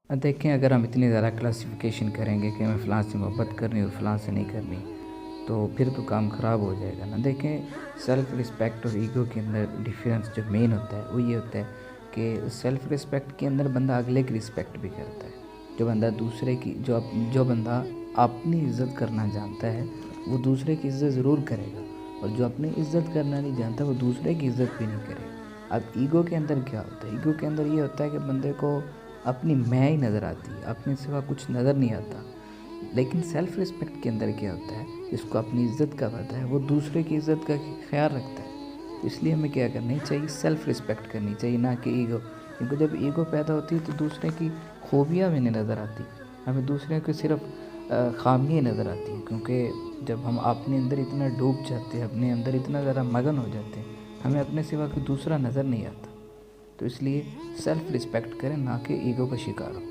دیکھیں، اگر ہم اتنی زیادہ کلاسیفیکیشن کریں گے کہ ہمیں فلاں سے محبت کرنی اور فلاں سے نہیں کرنی، تو پھر تو کام خراب ہو جائے گا نا۔ دیکھیں، سیلف رسپیکٹ اور ایگو کے اندر ڈیفرنس جو مین ہوتا ہے وہ یہ ہوتا ہے کہ سیلف رسپیکٹ کے اندر بندہ اگلے کی رسپیکٹ بھی کرتا ہے۔ جو بندہ دوسرے کی جو بندہ اپنی عزت کرنا جانتا ہے وہ دوسرے کی عزت ضرور کرے گا، اور جو اپنی عزت کرنا نہیں جانتا وہ دوسرے کی عزت بھی نہیں کرے گا۔ اب ایگو کے اندر کیا ہوتا ہے؟ ایگو کے اندر یہ ہوتا ہے کہ بندے کو اپنی میں ہی نظر آتی ہے، اپنے سوا کچھ نظر نہیں آتا۔ لیکن سیلف رسپیکٹ کے اندر کیا ہوتا ہے؟ جس کو اپنی عزت کا پتہ ہے وہ دوسرے کی عزت کا خیال رکھتا ہے۔ اس لیے ہمیں کیا کرنی چاہیے؟ سیلف رسپیکٹ کرنی چاہیے، نہ کہ ایگو۔ کیونکہ جب ایگو پیدا ہوتی ہے تو دوسرے کی خوبیاں بھی نہیں نظر آتی، ہمیں دوسرے کو صرف خامیاں نظر آتی ہیں۔ کیونکہ جب ہم اپنے اندر اتنا ڈوب جاتے ہیں، اپنے اندر اتنا زیادہ مگن ہو جاتے ہیں، ہمیں اپنے سوا کوئی دوسرا نظر نہیں آتا۔ تو اس لیے سیلف رسپیکٹ کریں، نہ کہ ایگو کا شکار ہو۔